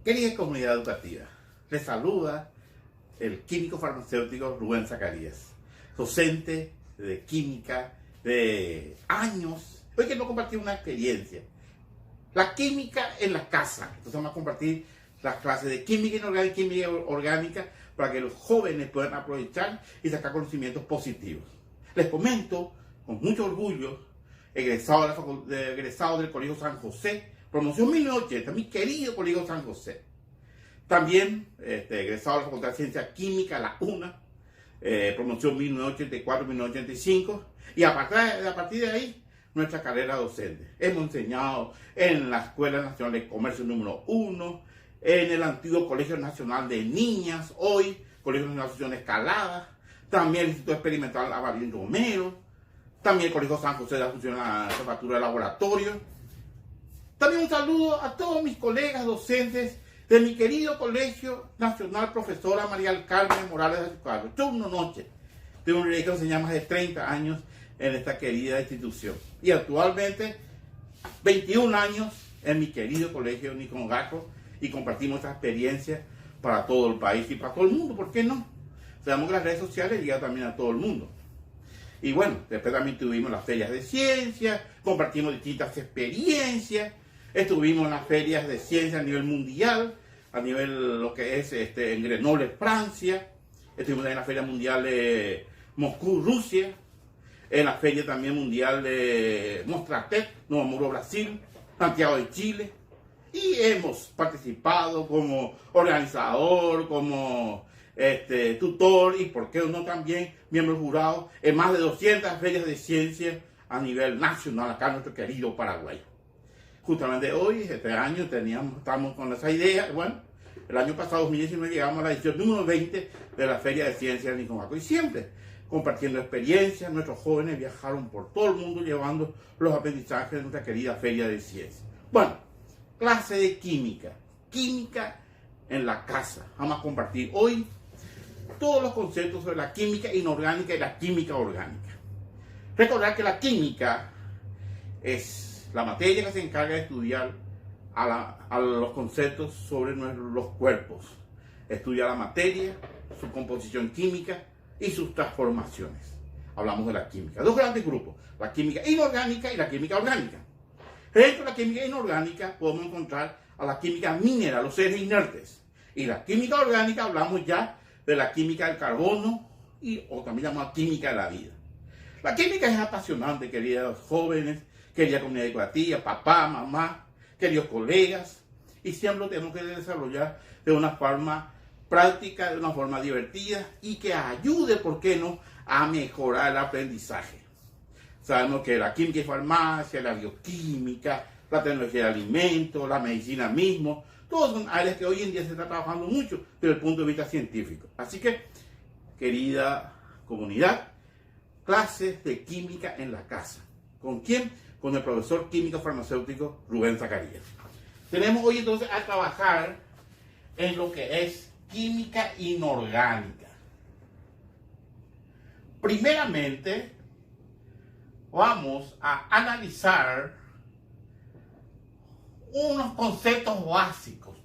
Querida comunidad educativa, les saluda el químico farmacéutico Rubén Zacarías, docente de química de años. Hoy quiero compartir una experiencia. La química en la casa. Entonces vamos a compartir las clases de química inorgánica y química orgánica para que los jóvenes puedan aprovechar y sacar conocimientos positivos. Les comento con mucho orgullo, egresado del Colegio San José, promoción 1980, mi querido Colegio San José. También egresado de la Facultad de Ciencia Química, la UNA, promoción 1984-1985, y a partir de ahí, nuestra carrera docente. Hemos enseñado en la Escuela Nacional de Comercio número 1, en el antiguo Colegio Nacional de Niñas, hoy Colegio Nacional de Asociación Escalada, también el Instituto Experimental Avarín Romero, también el Colegio San José de la Función de la Jefatura de Laboratorio. También un saludo a todos mis colegas docentes de mi querido Colegio Nacional Profesora María del Carmen Morales de Azucarro. Turno noche de un colegio que se llama más de 30 años en esta querida institución. Y actualmente 21 años en mi querido Colegio Nicongaco, y compartimos esta experiencia para todo el país y para todo el mundo. ¿Por qué no? Sabemos que las redes sociales llegan también a todo el mundo. Y bueno, después también tuvimos las ferias de ciencia, compartimos distintas experiencias, estuvimos en las ferias de ciencia a nivel mundial, a nivel lo que es en Grenoble, Francia, estuvimos en la Feria Mundial de Moscú, Rusia, en la Feria también Mundial de Mostratec, Nuevo Muro, Brasil, Santiago de Chile, y hemos participado como organizador, como tutor y, por qué no, también miembro jurado en más de 200 ferias de ciencia a nivel nacional acá en nuestro querido Paraguay. Justamente hoy, este año, estamos con esa idea. Bueno, el año pasado, 2019, llegamos a la edición número 20 de la Feria de Ciencias de Nicongaco. Y siempre compartiendo experiencias, nuestros jóvenes viajaron por todo el mundo llevando los aprendizajes de nuestra querida Feria de Ciencias. Bueno, clase de química. Química en la casa. Vamos a compartir hoy todos los conceptos sobre la química inorgánica y la química orgánica. Recordar que la química es la materia que se encarga de estudiar a los conceptos sobre los cuerpos. Estudia la materia, su composición química y sus transformaciones. Hablamos de la química. Dos grandes grupos, la química inorgánica y la química orgánica. Dentro de la química inorgánica podemos encontrar a la química mineral, los seres inertes. Y la química orgánica hablamos ya de la química del carbono o también llamamos química de la vida. La química es apasionante, queridos jóvenes, querida comunidad educativa, papá, mamá, queridos colegas, y siempre lo tenemos que desarrollar de una forma práctica, de una forma divertida y que ayude, ¿por qué no?, a mejorar el aprendizaje. Sabemos que la química y farmacia, la bioquímica, la tecnología de alimentos, la medicina mismo, todos son áreas que hoy en día se está trabajando mucho desde el punto de vista científico. Así que, querida comunidad, clases de química en la casa. ¿Con quién? Con el profesor químico farmacéutico Rubén Zacarías. Tenemos hoy entonces a trabajar en lo que es química inorgánica. Primeramente, vamos a analizar unos conceptos básicos.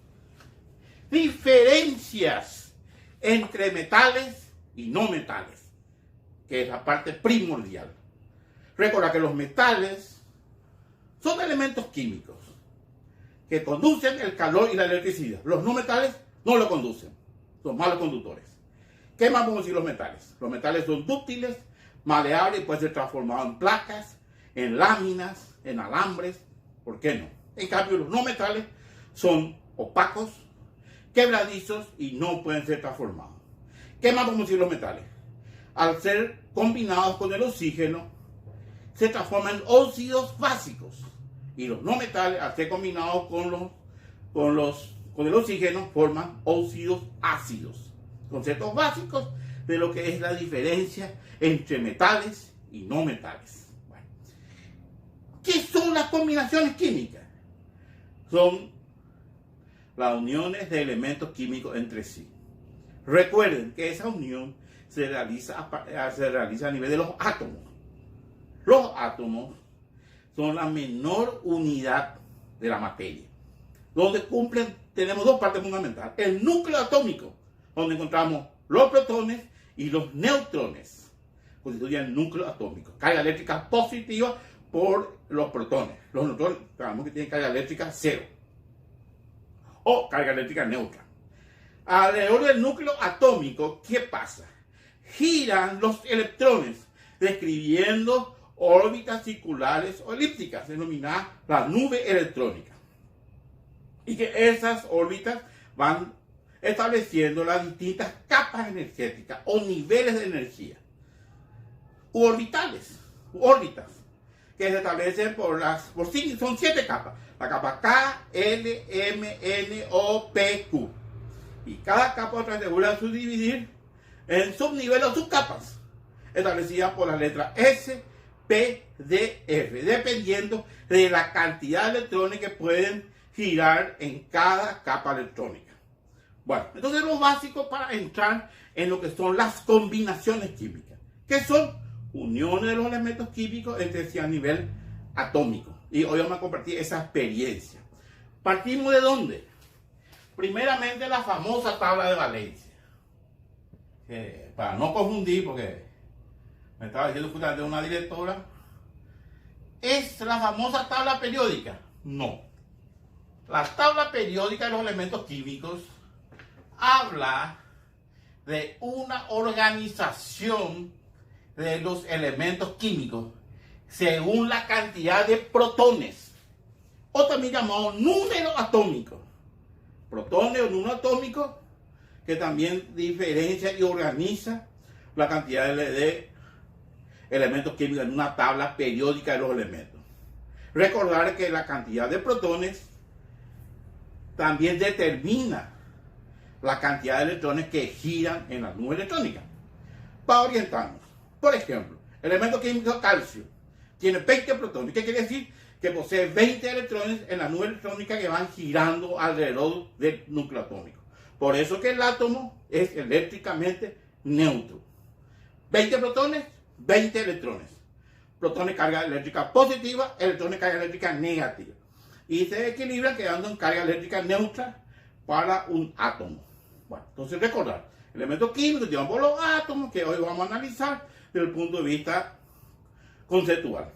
Diferencias entre metales y no metales, que es la parte primordial. Recuerda que los metales son elementos químicos que conducen el calor y la electricidad. Los no metales no lo conducen, son malos conductores. ¿Qué más podemos decir los metales? Los metales son dúctiles, maleables, pueden ser transformados en placas, en láminas, en alambres, ¿por qué no? En cambio, los no metales son opacos, quebradizos y no pueden ser transformados. ¿Qué más podemos decir los metales? Al ser combinados con el oxígeno, se transforman en óxidos básicos. Y los no metales, al ser combinados con el oxígeno, forman óxidos ácidos. Conceptos básicos de lo que es la diferencia entre metales y no metales. Bueno, ¿qué son las combinaciones químicas? Son las uniones de elementos químicos entre sí. Recuerden que esa unión se realiza a nivel de los átomos. Los átomos son la menor unidad de la materia, donde cumplen tenemos dos partes fundamentales. El núcleo atómico, donde encontramos los protones y los neutrones. Constituyen el núcleo atómico. Carga eléctrica positiva por los protones. Los neutrones, sabemos que tienen carga eléctrica cero. O carga eléctrica neutra. Alrededor del núcleo atómico, ¿qué pasa? Giran los electrones, describiendo órbitas circulares o elípticas, denominadas la nube electrónica. Y que esas órbitas van estableciendo las distintas capas energéticas o niveles de energía. Órbitas, que se establecen son 7 capas. La capa K, L, M, N, O, P, Q. Y cada capa otra se vuelve a subdividir en subniveles o subcapas, establecidas por la letra S, P, D, F, dependiendo de la cantidad de electrones que pueden girar en cada capa electrónica. Bueno, entonces lo básico para entrar en lo que son las combinaciones químicas, que son uniones de los elementos químicos entre sí a nivel atómico. Y hoy vamos a compartir esa experiencia. ¿Partimos de dónde? Primeramente la famosa tabla de valencia. Para no confundir, porque me estaba diciendo justamente una directora, ¿es la famosa tabla periódica? No. La tabla periódica de los elementos químicos habla de una organización de los elementos químicos según la cantidad de protones, o también llamado número atómico. Protones o número atómico, que también diferencia y organiza la cantidad de elementos químicos en una tabla periódica de los elementos. Recordar que la cantidad de protones también determina la cantidad de electrones que giran en la nube electrónica. Para orientarnos, por ejemplo, el elemento químico calcio tiene 20 protones. ¿Qué quiere decir? Que posee 20 electrones en la nube electrónica que van girando alrededor del núcleo atómico. Por eso que el átomo es eléctricamente neutro. 20 protones, 20 electrones. Protones carga eléctrica positiva, electrones carga eléctrica negativa. Y se equilibran quedando en carga eléctrica neutra para un átomo. Bueno, entonces recordar, elementos químicos llevan por los átomos, que hoy vamos a analizar desde el punto de vista conceptual.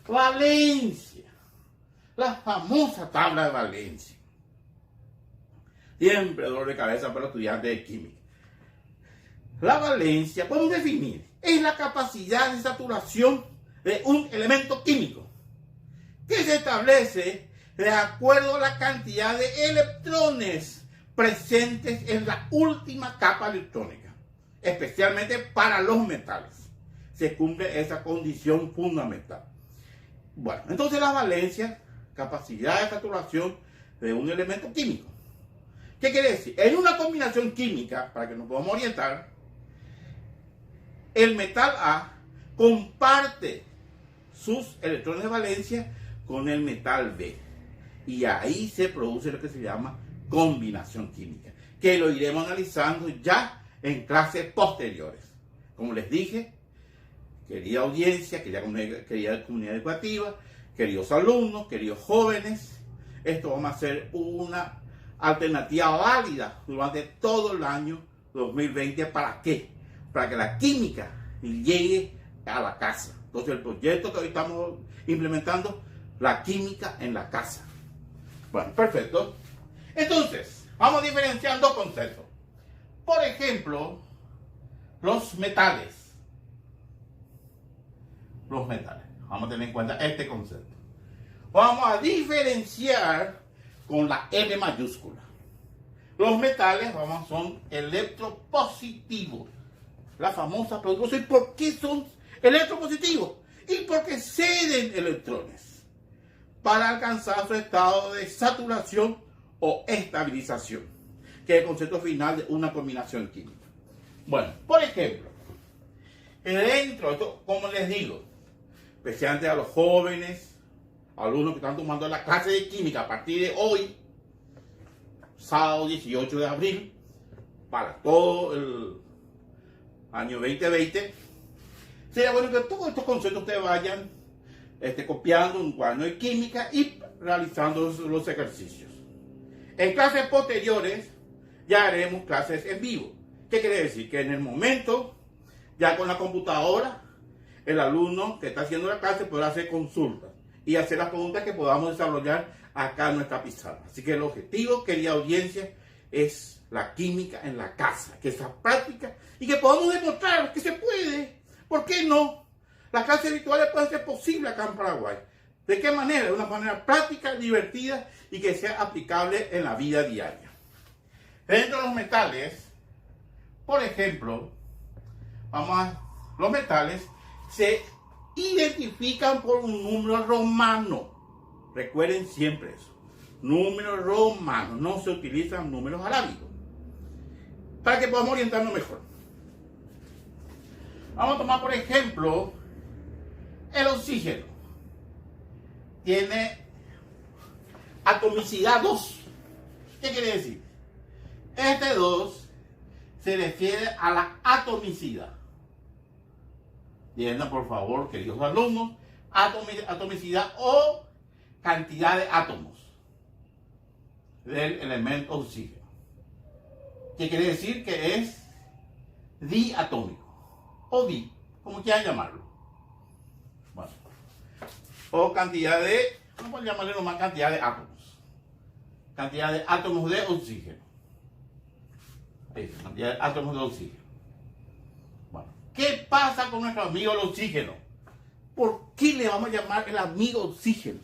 Valencia, la famosa tabla de valencia. Siempre dolor de cabeza para los estudiantes de química. La valencia, podemos definir, es la capacidad de saturación de un elemento químico, que se establece de acuerdo a la cantidad de electrones presentes en la última capa electrónica, especialmente para los metales. Se cumple esa condición fundamental. Bueno, entonces la valencia, capacidad de saturación de un elemento químico. ¿Qué quiere decir? En una combinación química, para que nos podamos orientar, el metal A comparte sus electrones de valencia con el metal B. Y ahí se produce lo que se llama combinación química, que lo iremos analizando ya en clases posteriores. Como les dije, querida audiencia, querida comunidad educativa, queridos alumnos, queridos jóvenes, esto vamos a hacer una alternativa válida durante todo el año 2020. ¿Para qué? Para que la química llegue a la casa. Entonces el proyecto que hoy estamos implementando, la química en la casa. Bueno, perfecto. Entonces, vamos diferenciando conceptos. Por ejemplo, los metales. Los metales. Vamos a tener en cuenta este concepto. Vamos a diferenciar con la M mayúscula. Los metales son electropositivos. La famosa pregunta: ¿y por qué son electropositivos? Y porque ceden electrones para alcanzar su estado de saturación o estabilización, que es el concepto final de una combinación química. Bueno, por ejemplo, esto, como les digo, especialmente a los jóvenes, alumnos que están tomando la clase de química a partir de hoy, sábado 18 de abril, para todo el año 2020, sería bueno que todos estos conceptos ustedes vayan copiando un cuaderno de química y realizando los ejercicios. En clases posteriores ya haremos clases en vivo. ¿Qué quiere decir? Que en el momento, ya con la computadora, el alumno que está haciendo la clase podrá hacer consultas y hacer las preguntas que podamos desarrollar acá en nuestra pizarra. Así que el objetivo, querida audiencia, es la química en la casa, que sea práctica y que podamos demostrar que se puede. ¿Por qué no? Las clases virtuales pueden ser posibles acá en Paraguay. ¿De qué manera? De una manera práctica, divertida y que sea aplicable en la vida diaria. Dentro de los metales, por ejemplo, los metales se identifican por un número romano. Recuerden siempre eso. Números romanos, no se utilizan números arábigos. Para que podamos orientarnos mejor. Vamos a tomar por ejemplo el oxígeno. Tiene atomicidad 2. ¿Qué quiere decir? Este 2 se refiere a la atomicidad. Entiendan por favor, queridos alumnos, atomicidad o cantidad de átomos del elemento oxígeno. ¿Qué quiere decir? Que es diatómico o di, como quieran llamarlo. Bueno, o cantidad de, vamos a llamarle nomás cantidad de átomos. Cantidad de átomos de oxígeno. Ahí, cantidad de átomos de oxígeno. Bueno, ¿qué pasa con nuestro amigo el oxígeno? ¿Por qué le vamos a llamar el amigo oxígeno?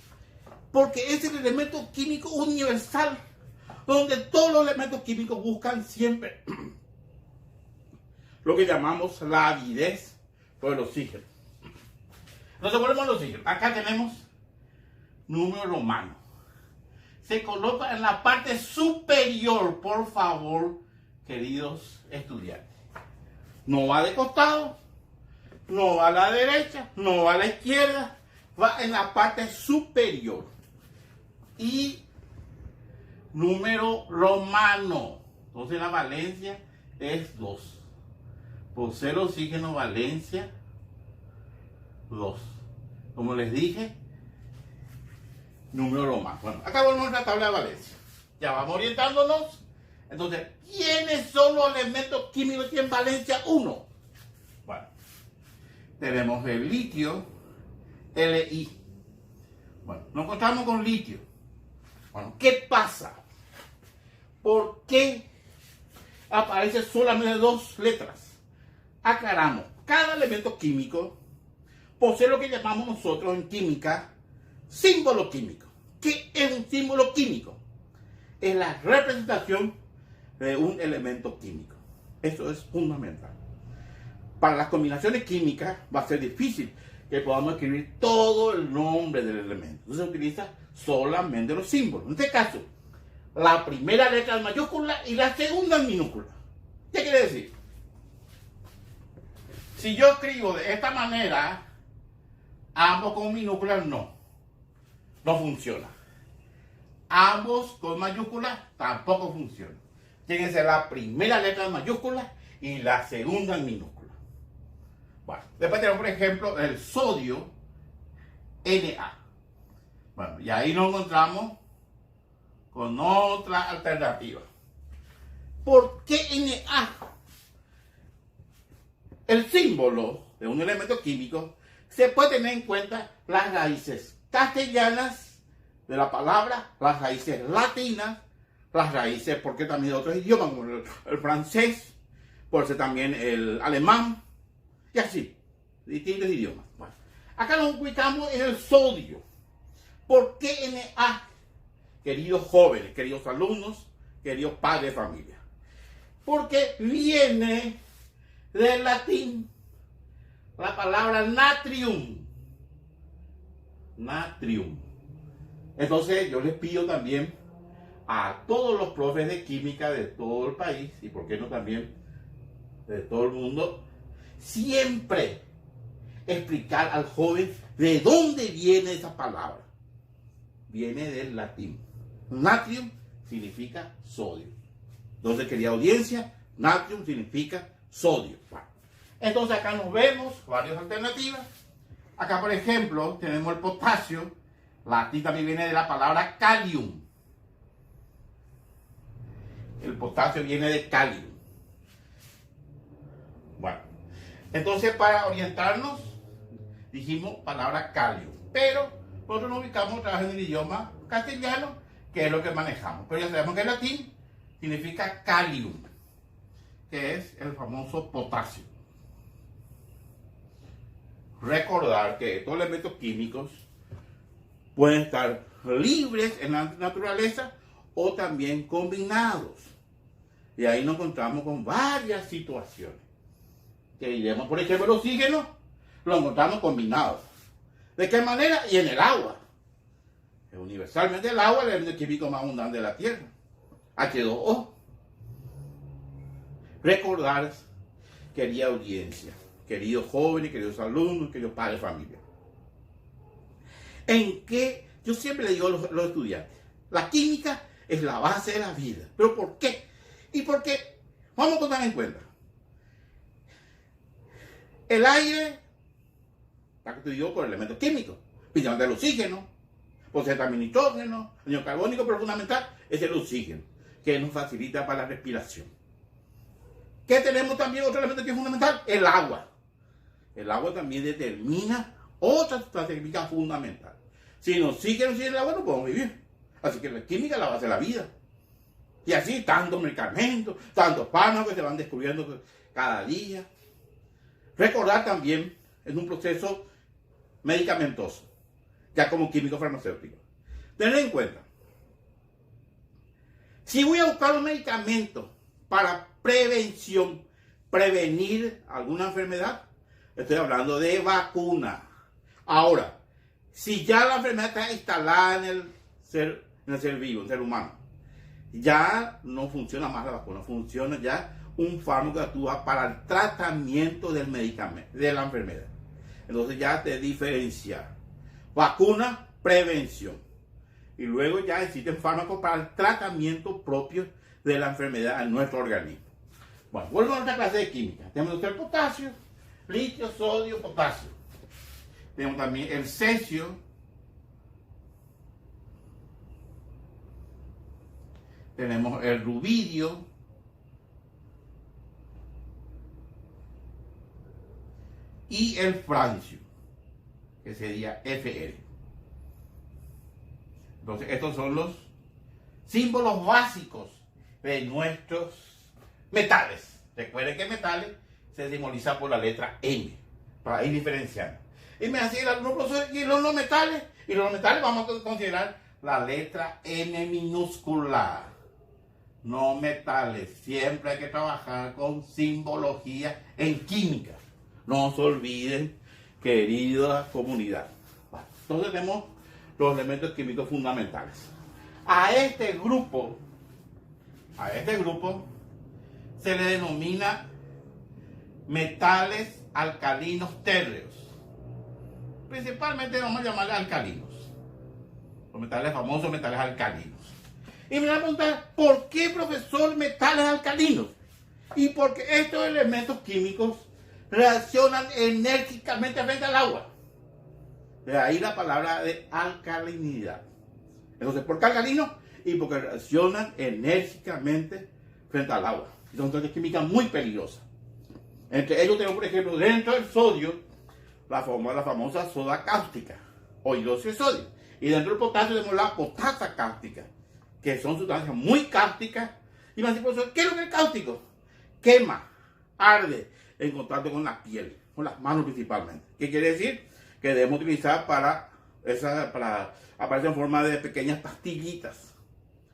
Porque es el elemento químico universal, donde todos los elementos químicos buscan siempre lo que llamamos la avidez por el oxígeno. Entonces volvemos al oxígeno. Acá tenemos número romano. Se coloca en la parte superior, por favor, queridos estudiantes. No va de costado, no va a la derecha, no va a la izquierda, va en la parte superior. Y número romano. Entonces la valencia es 2. Por ser oxígeno, valencia 2. Como les dije, número romano. Bueno, acá volvemos a la tabla de valencia. Ya vamos orientándonos. Entonces, ¿quiénes son los elementos químicos que tienen valencia 1? Bueno, tenemos el litio, Li. Bueno, nos encontramos con litio. Bueno, ¿qué pasa? ¿Por qué aparecen solamente 2 letras? Aclaramos, cada elemento químico posee lo que llamamos nosotros en química símbolo químico. ¿Qué es un símbolo químico? Es la representación de un elemento químico. Eso es fundamental. Para las combinaciones químicas va a ser difícil que podamos escribir todo el nombre del elemento. Entonces se utiliza solamente los símbolos. En este caso, la primera letra en mayúscula y la segunda en minúscula. ¿Qué quiere decir? Si yo escribo de esta manera, ambos con minúsculas no funciona. Ambos con mayúsculas tampoco funciona. Tiene que ser la primera letra en mayúscula y la segunda en minúscula. Bueno, después tenemos por ejemplo el sodio, Na. Bueno, y ahí nos encontramos con otra alternativa. ¿Por qué Na? El símbolo de un elemento químico se puede tener en cuenta las raíces castellanas de la palabra, las raíces latinas, las raíces, porque también de otros idiomas, como el francés, puede ser también el alemán, y así, distintos idiomas. Bueno, acá nos ubicamos en el sodio. ¿Por qué Na? Queridos jóvenes, queridos alumnos, queridos padres de familia. Porque viene del latín la palabra natrium. Natrium. Entonces yo les pido también a todos los profes de química de todo el país, y por qué no también de todo el mundo, siempre explicar al joven de dónde viene esa palabra. Viene del latín. Natrium significa sodio. Entonces, querida audiencia, natrium significa sodio. Bueno, entonces acá nos vemos varias alternativas. Acá, por ejemplo, tenemos el potasio. Aquí también viene de la palabra calium. El potasio viene de calio. Bueno, entonces para orientarnos, dijimos palabra calio. Pero nosotros nos ubicamos otra vez en el idioma castellano, que es lo que manejamos. Pero ya sabemos que en latín significa calium, que es el famoso potasio. Recordar que estos elementos químicos pueden estar libres en la naturaleza o también combinados. Y ahí nos encontramos con varias situaciones. Que diremos, por ejemplo, el oxígeno lo encontramos combinado. ¿De qué manera? Y en el agua. Universalmente el agua es el elemento químico más abundante de la Tierra. H2O. Recordar, querida audiencia, queridos jóvenes, queridos alumnos, queridos padres de familia, en que yo siempre le digo a los estudiantes, la química es la base de la vida. ¿Pero por qué? Y porque, vamos a tomar en cuenta, el aire está constituido por elementos químicos, principalmente el oxígeno, posee también nitrógeno, el anhídrido carbónico, pero fundamental es el oxígeno, que nos facilita para la respiración. ¿Qué tenemos también? Otro elemento que es fundamental, el agua. El agua también determina otra sustancia química fundamental. Sin oxígeno, sin el agua no podemos vivir. Así que la química es la base de la vida. Y así tantos medicamentos, tantos fármacos que se van descubriendo cada día. Recordar también, es un proceso medicamentoso, ya como químico farmacéutico. Tener en cuenta, si voy a buscar un medicamento para prevención, prevenir alguna enfermedad, estoy hablando de vacuna. Ahora, si ya la enfermedad está instalada en el ser vivo, en el ser humano, ya no funciona más la vacuna, funciona ya un fármaco que actúa para el tratamiento del medicamento, de la enfermedad. Entonces ya te diferenciar. Vacuna, prevención. Y luego ya existen fármacos para el tratamiento propio de la enfermedad en nuestro organismo. Bueno, vuelvo a nuestra clase de química. Tenemos el potasio, litio, sodio, potasio. Tenemos también el cesio. Tenemos el rubidio. Y el francio, que sería Fr. Entonces, estos son los símbolos básicos de nuestros metales. Recuerden que metales se simboliza por la letra M, para ir diferenciando. Y me hacía el alumno, profesor, ¿y los no metales? Y los no metales vamos a considerar la letra N minúscula. No metales. Siempre hay que trabajar con simbología en química. No se olviden, querida comunidad. Bueno, entonces tenemos los elementos químicos fundamentales. A este grupo se le denomina metales alcalinos térreos. Principalmente vamos a llamarle alcalinos. Los metales famosos, metales alcalinos. Y me van a preguntar, ¿por qué, profesor, metales alcalinos? Y porque estos elementos químicos reaccionan enérgicamente frente al agua. De ahí la palabra de alcalinidad. Entonces, ¿por qué alcalino? Y porque reaccionan enérgicamente frente al agua. Son sustancias químicas muy peligrosas. Entre ellos tenemos, por ejemplo, dentro del sodio, la famosa soda cáustica o hidróxido de sodio. Y dentro del potasio tenemos la potasa cáustica, que son sustancias muy cáusticas. Y me dicen, profesor, ¿qué es lo que es cáustico? Quema, arde en contacto con la piel, con las manos principalmente. ¿Qué quiere decir? Que debemos utilizar aparece en forma de pequeñas pastillitas.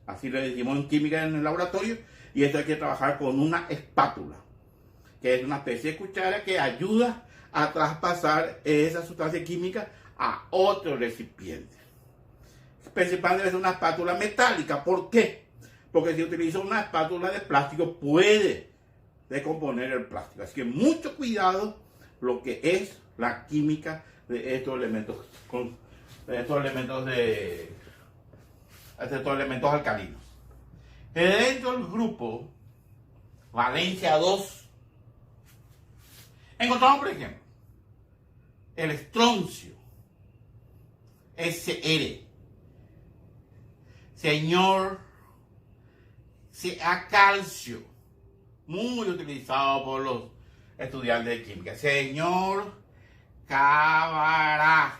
Así le decimos en química en el laboratorio. Y esto hay que trabajar con una espátula, que es una especie de cuchara que ayuda a traspasar esa sustancia química a otro recipiente. Principalmente es una espátula metálica. ¿Por qué? Porque si utiliza una espátula de plástico puede descomponer el plástico. Así que mucho cuidado lo que es la química de estos elementos, estos elementos alcalinos. Dentro del grupo Valencia 2 encontramos, por ejemplo, el estroncio, Sr, sea calcio, muy utilizado por los estudiantes de química. Señor Cabará,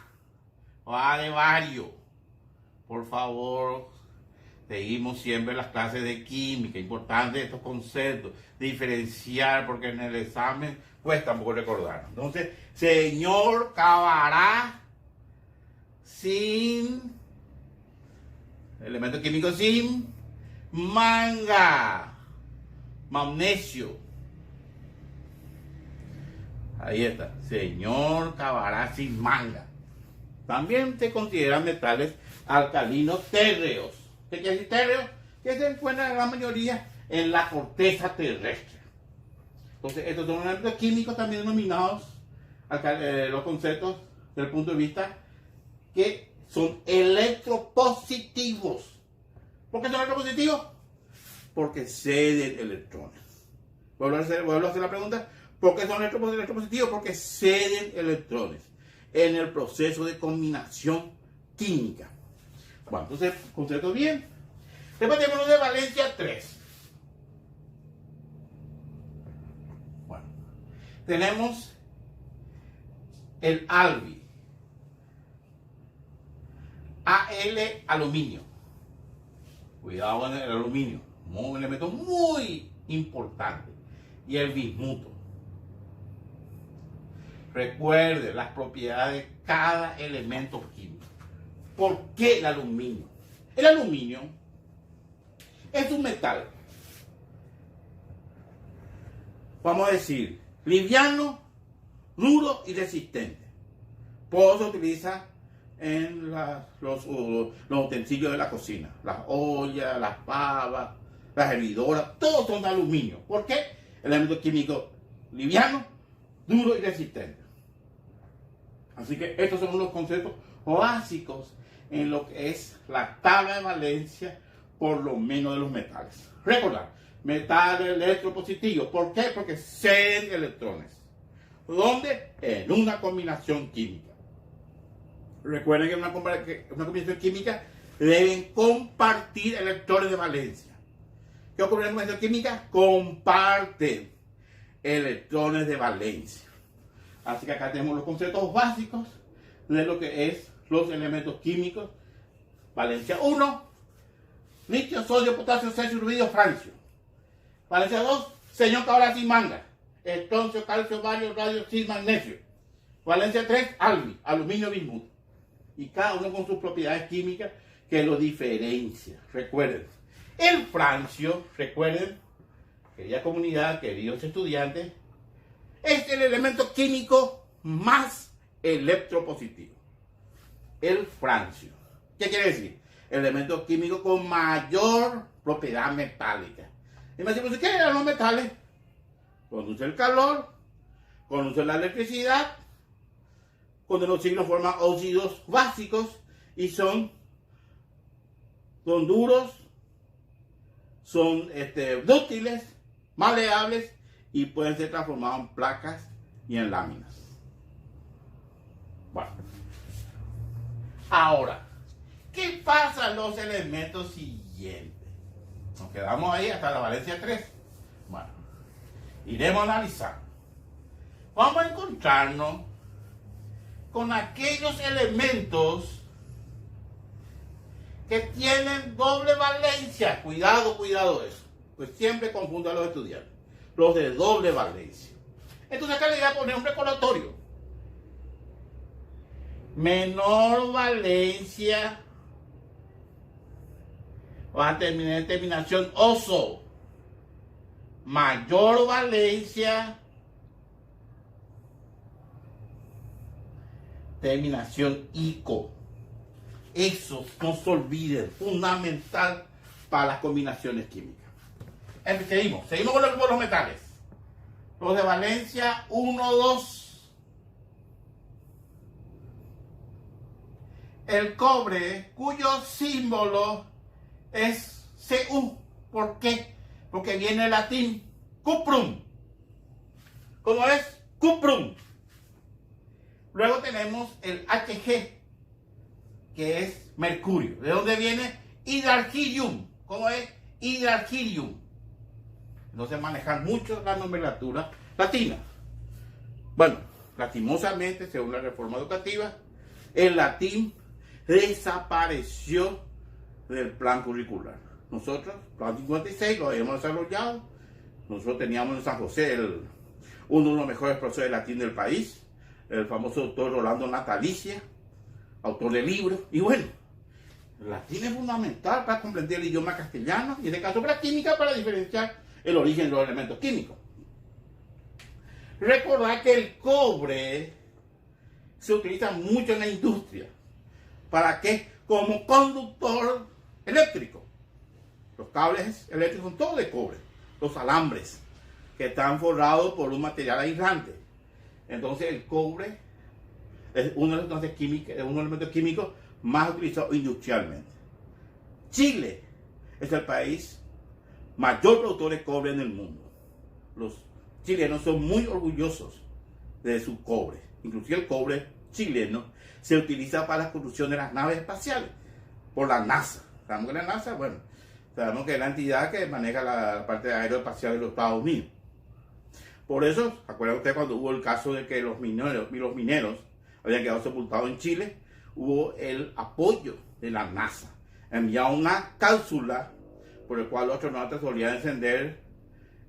va de varios, por favor, seguimos siempre las clases de química, importante estos conceptos, diferenciar, porque en el examen cuesta un poco recordar. Entonces, señor Cabará, sin elemento químico, sin manga, magnesio. Ahí está, señor Cabará, sin manga. También se consideran metales alcalinos térreos. ¿Qué quiere decir térreo? Que se encuentran en la mayoría en la corteza terrestre. Entonces, estos son elementos químicos también denominados los conceptos desde el punto de vista que son electropositivos. ¿Por qué son electropositivos? Porque ceden electrones. Vuelvo a hacer la pregunta. ¿Por qué son electropositivos? Porque ceden electrones en el proceso de combinación química. Bueno, entonces, concepto bien. Después tenemos de valencia 3. Bueno, tenemos el albi. Al, aluminio. Cuidado con el aluminio. Un elemento muy importante. Y el bismuto. Recuerde las propiedades de cada elemento químico. ¿Por qué el aluminio? El aluminio es un metal, vamos a decir, liviano, duro y resistente. Por eso se utiliza en los utensilios de la cocina. Las ollas, las pavas, las hervidoras, todos son de aluminio. ¿Por qué? El elemento químico liviano, duro y resistente. Así que estos son los conceptos básicos en lo que es la tabla de valencia, por lo menos de los metales. Recordar, metales electropositivos. ¿Por qué? Porque ceden electrones. ¿Dónde? En una combinación química. Recuerden que en una combinación química deben compartir electrones de valencia. ¿Qué ocurre en una combinación química? Comparten electrones de valencia. Así que acá tenemos los conceptos básicos de lo que es los elementos químicos. Valencia 1, litio, sodio, potasio, cesio, rubidio, francio. Valencia 2, señor Cabará, sin manga. Estroncio, calcio, bario, radio, sin magnesio. Valencia 3, albi, aluminio, bismuto. Y cada uno con sus propiedades químicas que lo diferencia. Recuerden, el francio, recuerden, querida comunidad, queridos estudiantes, es el elemento químico más electropositivo. El francio. ¿Qué quiere decir? El elemento químico con mayor propiedad metálica. Y me decimos, ¿qué eran los metales? Conduce el calor, conduce la electricidad, cuando los signos forman óxidos básicos y son duros, son dúctiles, maleables y pueden ser transformados en placas y en láminas. Bueno. Ahora, ¿qué pasa en los elementos siguientes? Nos quedamos ahí hasta la valencia 3. Bueno, iremos a analizar. Vamos a encontrarnos con aquellos elementos que tienen doble valencia. Cuidado, cuidado eso. Pues siempre confundo a los estudiantes. Los de doble valencia. Entonces acá le voy a poner un recordatorio. Menor valencia va a terminar en terminación oso. Mayor valencia, terminación ico. Eso no se olviden, fundamental para las combinaciones químicas. Seguimos con el grupo de los metales. Los de valencia 1, 2. El cobre, cuyo símbolo es Cu. ¿Por qué? Porque viene del latín cuprum. ¿Cómo es? Cuprum. Luego tenemos el Hg, que es mercurio. ¿De dónde viene? Hidrargyllum. ¿Cómo es? hidrargyrium. Entonces manejar mucho la nomenclatura latina. Bueno, lastimosamente, según la reforma educativa, el latín desapareció del plan curricular. Nosotros, plan 56, lo habíamos desarrollado. Nosotros teníamos en San José uno de los mejores profesores de latín del país, el famoso doctor Rolando Natalicia, autor de libros. Y bueno, el latín es fundamental para comprender el idioma castellano y en este caso para química, para diferenciar el origen de los elementos químicos. Recordad que el cobre se utiliza mucho en la industria. ¿Para qué? Como conductor eléctrico. Los cables eléctricos son todos de cobre. Los alambres, que están forrados por un material aislante. Entonces el cobre es uno de los elementos químicos más utilizados industrialmente. Chile es el país mayor productor de cobre en el mundo. Los chilenos son muy orgullosos de su cobre. Inclusive el cobre chileno se utiliza para la construcción de las naves espaciales por la NASA. Sabemos que la NASA, bueno, sabemos que es la entidad que maneja la parte aeroespacial de los Estados Unidos. Por eso, ¿acuerdan ustedes cuando hubo el caso de que los mineros habían quedado sepultados en Chile? Hubo el apoyo de la NASA. Enviaron una cápsula por el cual los astronautas solían encender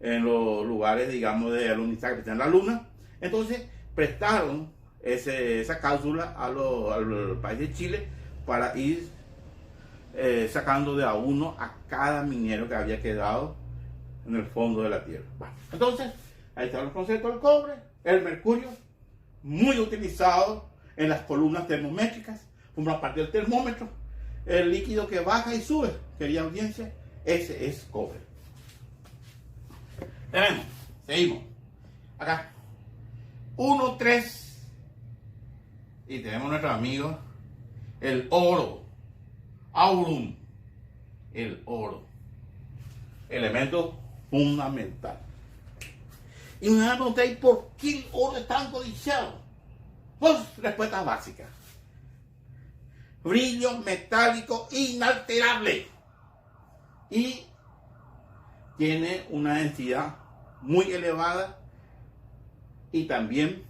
en los lugares, digamos, de alunizaje que están en la Luna. Entonces, prestaron esa cápsula al país de Chile para ir sacando de a uno a cada minero que había quedado en el fondo de la Tierra. Bueno, entonces, ahí están los conceptos del cobre, el mercurio, muy utilizado en las columnas termométricas, forma parte del termómetro, el líquido que baja y sube, querida audiencia, ese es cobre. Tenemos, seguimos, acá, 1, 3, y tenemos nuestro amigo, el oro, aurum, el oro, elemento fundamental. Y me van a preguntar, ¿y por qué el oro es tan codiciado? Pues respuestas básicas. Brillo metálico inalterable. Y tiene una densidad muy elevada y también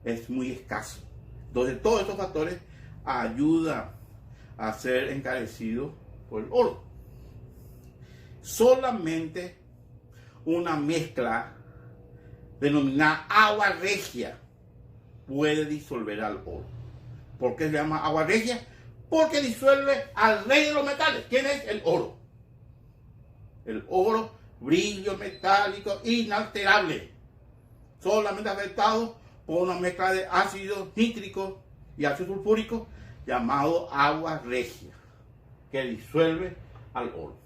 es muy escaso. Entonces todos estos factores ayudan a ser encarecido por el oro. Solamente una mezcla denominada agua regia puede disolver al oro. ¿Por qué se llama agua regia? Porque disuelve al rey de los metales. ¿Quién es? El oro. El oro, brillo metálico inalterable, solamente afectado por una mezcla de ácido nítrico y ácido sulfúrico llamado agua regia, que disuelve al oro.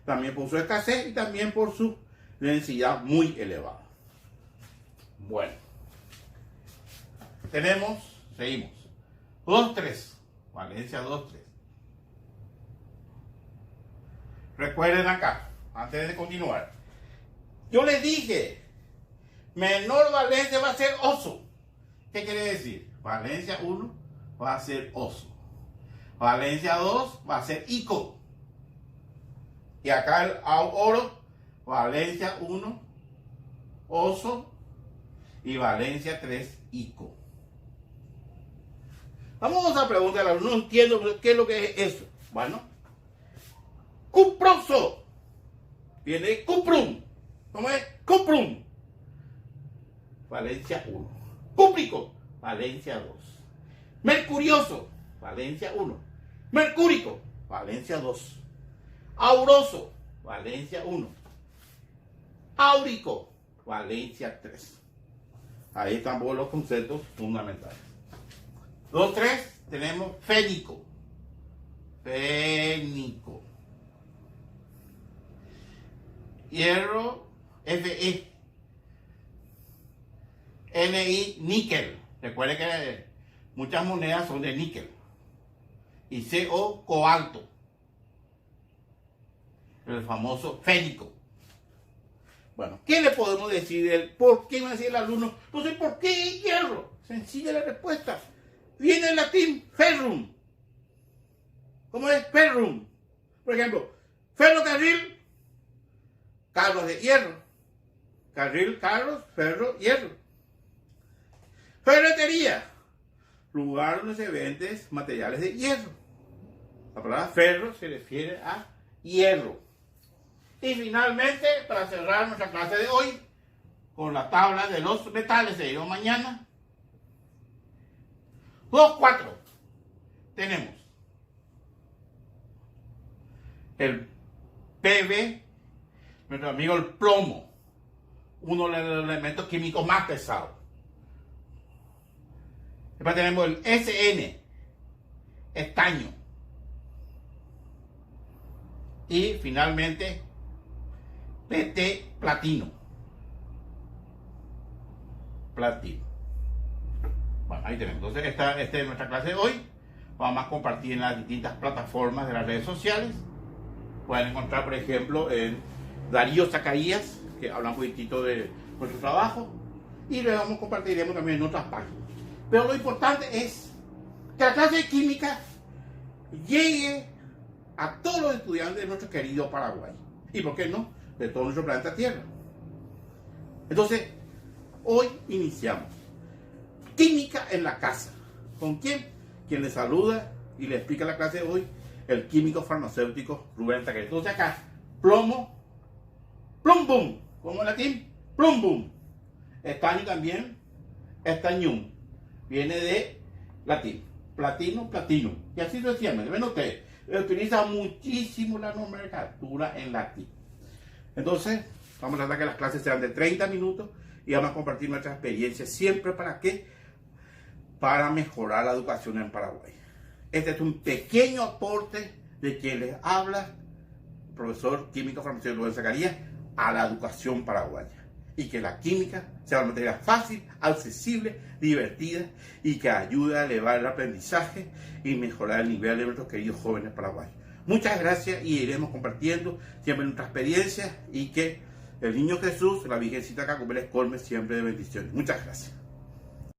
También por su escasez y también por su densidad muy elevada. Bueno, seguimos. 2,3, valencia 2,3. Recuerden acá, antes de continuar, yo les dije, menor valencia va a ser oso. ¿Qué quiere decir? Valencia 1 va a ser oso. Valencia 2 va a ser ico. Y acá el oro, valencia 1, oso, y valencia 3, ico. Vamos a preguntar al alumno, no entiendo qué es lo que es eso. Bueno, cuproso, viene de cuprum. ¿Cómo es? Cuprum, valencia 1. Cúprico, valencia 2. Mercurioso, valencia 1. Mercúrico, valencia 2. Auroso, valencia 1. Áurico, valencia 3. Ahí están todos los conceptos fundamentales. 2,3 tenemos fénico. Fénico. Hierro, Fe. Ni, níquel. Recuerde que muchas monedas son de níquel. Y Co, cobalto. El famoso fénico. Bueno, ¿qué le podemos decir de él? ¿Por qué me decía el alumno? Entonces, ¿por qué hierro? Sencilla la respuesta. Viene del latín ferrum. ¿Cómo es? Ferrum. Por ejemplo, ferrocarril, tablas de hierro. Carril, carros, ferro, hierro. Ferretería, lugar donde se venden materiales de hierro. La palabra ferro se refiere a hierro. Y finalmente, para cerrar nuestra clase de hoy, con la tabla de los metales de hoy mañana, 2.4, tenemos el PB, nuestro amigo el plomo, uno de los elementos químicos más pesados. Después tenemos el SN, estaño. Y finalmente, PT, platino. Platino. Bueno, ahí tenemos. Entonces, esta es nuestra clase de hoy. Vamos a compartir en las distintas plataformas de las redes sociales. Pueden encontrar, por ejemplo, en Darío Zacarías, que habla un poquitito de nuestro trabajo. Y luego compartiremos también en otras páginas. Pero lo importante es que la clase de química llegue a todos los estudiantes de nuestro querido Paraguay. Y por qué no, de todo nuestro planeta Tierra. Entonces, hoy iniciamos. Química en la casa. ¿Con quién? Quien le saluda y le explica la clase de hoy, el químico farmacéutico Rubén Zacarías. Entonces acá, plomo, plumbum, como en latín, plumbum. Estaño también, estañum. Viene de latín. Platino, platinum. Y así sucesivamente. Ven ustedes, utiliza muchísimo la nomenclatura en latín. Entonces, vamos a tratar que las clases sean de 30 minutos y vamos a compartir nuestra experiencia siempre. ¿Para qué? Para mejorar la educación en Paraguay. Este es un pequeño aporte de quien les habla, el profesor químico farmacéutico Rubén Zacarías, a la educación paraguaya. Y que la química sea una materia fácil, accesible, divertida y que ayude a elevar el aprendizaje y mejorar el nivel de nuestros queridos jóvenes paraguayos. Muchas gracias y iremos compartiendo siempre nuestra experiencia y que el niño Jesús, la Virgencita Cacupé les colme siempre de bendiciones. Muchas gracias.